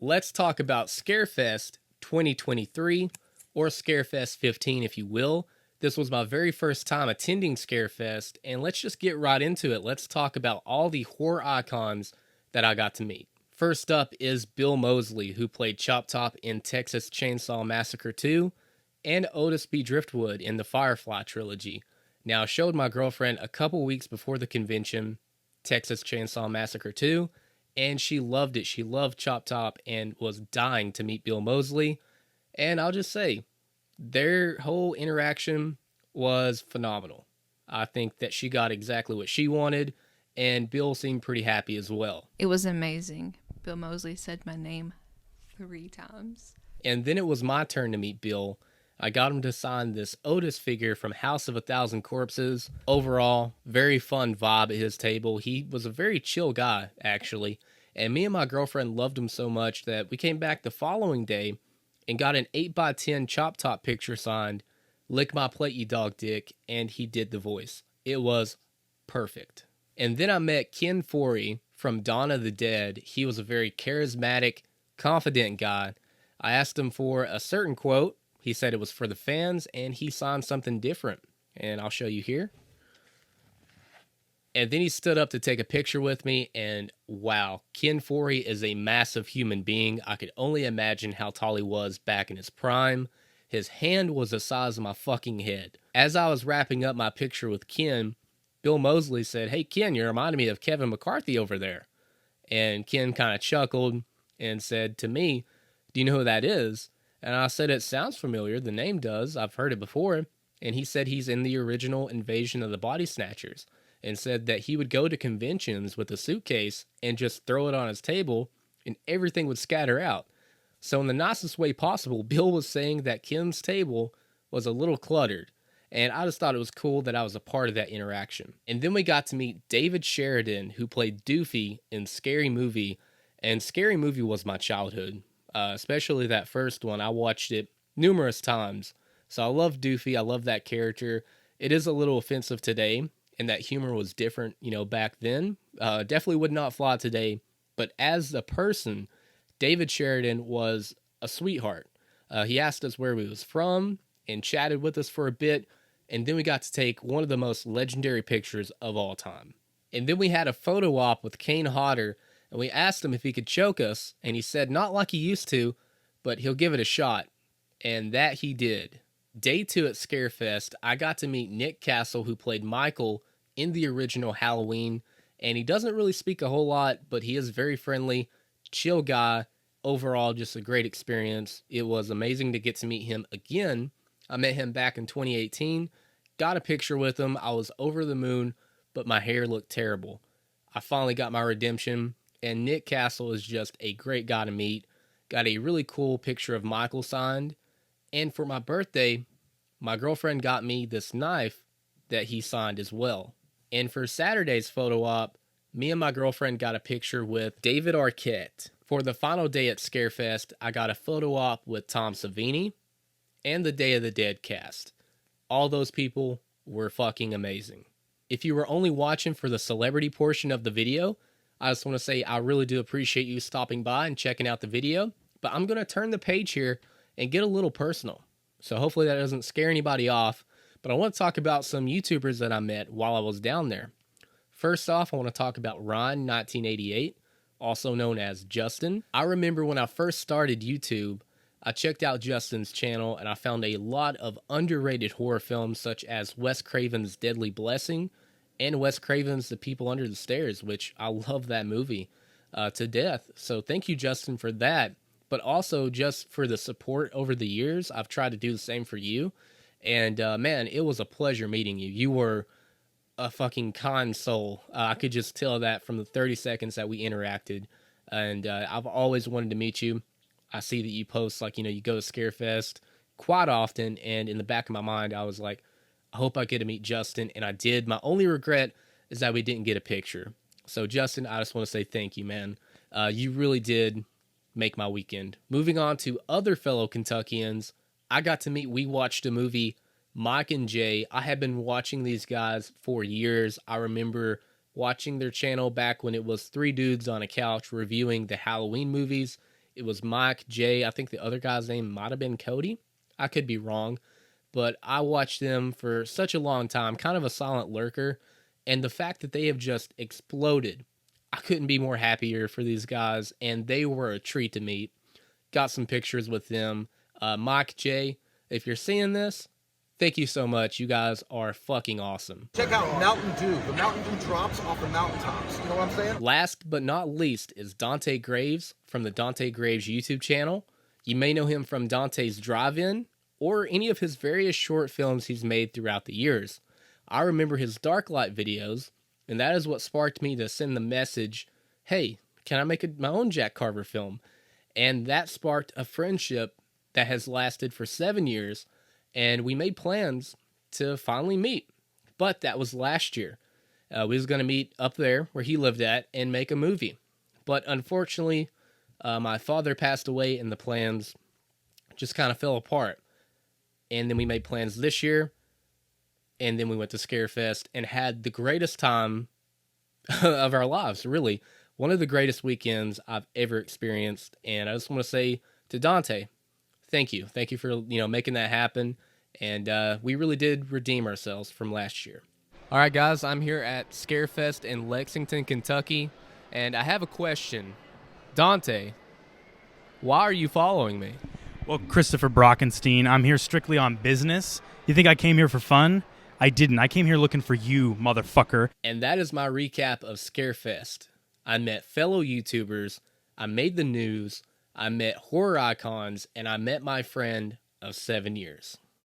Let's talk about Scarefest 2023, or Scarefest 15 if you will. This was my very first time attending Scarefest, and let's just get right into it. Let's talk about all the horror icons that I got to meet. First up is Bill Moseley, who played Chop Top in Texas Chainsaw Massacre 2, and Otis B. Driftwood in the Firefly trilogy. Now, I showed my girlfriend a couple weeks before the convention Texas Chainsaw Massacre 2, and she loved it. She loved Chop Top and was dying to meet Bill Moseley. And I'll just say, their whole interaction was phenomenal. I think that she got exactly what she wanted, and Bill seemed pretty happy as well. It was amazing. Bill Moseley said my name 3 times. And then it was my turn to meet Bill. I got him to sign this Otis figure from House of a Thousand Corpses. Overall, very fun vibe at his table. He was a very chill guy, actually. And me and my girlfriend loved him so much that we came back the following day and got an 8x10 Chop Top picture signed, Lick My Plate, You Dog Dick, and he did the voice. It was perfect. And then I met Ken Foree from Dawn of the Dead. He was a very charismatic, confident guy. I asked him for a certain quote. He said it was for the fans, and he signed something different. And I'll show you here. And then he stood up to take a picture with me, and wow, Ken Foree is a massive human being. I could only imagine how tall he was back in his prime. His hand was the size of my fucking head. As I was wrapping up my picture with Ken, Bill Moseley said, "Hey Ken, you reminded me of Kevin McCarthy over there." And Ken kind of chuckled and said to me, "Do you know who that is?" And I said, "It sounds familiar. The name does. I've heard it before." And he said he's in the original Invasion of the Body Snatchers, and said that he would go to conventions with a suitcase and just throw it on his table and everything would scatter out. So in the nicest way possible, Bill was saying that Ken's table was a little cluttered. And I just thought it was cool that I was a part of that interaction. And then we got to meet David Sheridan, who played Doofy in Scary Movie. And Scary Movie was my childhood. Especially that first one. I watched it numerous times. So I love Doofy. I love that character. It is a little offensive today, and that humor was different, back then. Definitely would not fly today. But as a person, David Sheridan was a sweetheart. He asked us where we was from and chatted with us for a bit. And then we got to take one of the most legendary pictures of all time. And then we had a photo op with Kane Hodder, and we asked him if he could choke us, and he said not like he used to, but he'll give it a shot. And that he did. Day 2 at Scarefest, I got to meet Nick Castle, who played Michael in the original Halloween, and he doesn't really speak a whole lot, but he is very friendly, chill guy. Overall, just a great experience. It was amazing to get to meet him again. I met him back in 2018, got a picture with him. I was over the moon, but my hair looked terrible. I finally got my redemption. And Nick Castle is just a great guy to meet. Got a really cool picture of Michael signed. And for my birthday, my girlfriend got me this knife that he signed as well. And for Saturday's photo op, me and my girlfriend got a picture with David Arquette. For the final day at Scarefest, I got a photo op with Tom Savini and the Day of the Dead cast. All those people were fucking amazing. If you were only watching for the celebrity portion of the video, I just want to say I really do appreciate you stopping by and checking out the video, but I'm going to turn the page here and get a little personal. So hopefully that doesn't scare anybody off, but I want to talk about some YouTubers that I met while I was down there. First off, I want to talk about Ron1988, also known as Justin. I remember when I first started YouTube, I checked out Justin's channel and I found a lot of underrated horror films such as Wes Craven's Deadly Blessing, and Wes Craven's The People Under the Stairs, which I love that movie to death. So thank you, Justin, for that. But also just for the support over the years. I've tried to do the same for you. And man, it was a pleasure meeting you. You were a fucking kind soul. I could just tell that from the 30 seconds that we interacted. And I've always wanted to meet you. I see that you post, you go to Scarefest quite often. And in the back of my mind, I was like, I hope I get to meet Justin, and I did. My only regret is that we didn't get a picture. So, Justin, I just want to say thank you, man. You really did make my weekend. Moving on to other fellow Kentuckians, I got to meet WeWatchedAMovie, Mike and Jay. I have been watching these guys for years. I remember watching their channel back when it was 3 dudes on a couch reviewing the Halloween movies. It was Mike, Jay. I think the other guy's name might have been Cody. I could be wrong. But I watched them for such a long time, kind of a silent lurker. And the fact that they have just exploded, I couldn't be more happier for these guys. And they were a treat to meet. Got some pictures with them. Mike, Jay, if you're seeing this, thank you so much. You guys are fucking awesome. Check out Mountain Dew. The Mountain Dew drops off the mountaintops. You know what I'm saying? Last but not least is Dante Graves from the Dante Graves YouTube channel. You may know him from Dante's Drive-In or any of his various short films he's made throughout the years. I remember his Darklight videos, and that is what sparked me to send the message, hey, can I make my own Jack Carver film? And that sparked a friendship that has lasted for 7 years, and we made plans to finally meet. But that was last year. We was going to meet up there where he lived at and make a movie. But unfortunately, my father passed away and the plans just kind of fell apart. And then we made plans this year, and then we went to Scarefest and had the greatest time of our lives, really. One of the greatest weekends I've ever experienced, and I just want to say to Dante, thank you. Thank you for, making that happen, and we really did redeem ourselves from last year. All right, guys, I'm here at Scarefest in Lexington, Kentucky, and I have a question. Dante, why are you following me? Well, Christopher Brockenstein, I'm here strictly on business. You think I came here for fun? I didn't. I came here looking for you, motherfucker. And that is my recap of Scarefest. I met fellow YouTubers, I made the news, I met horror icons, and I met my friend of 7 years.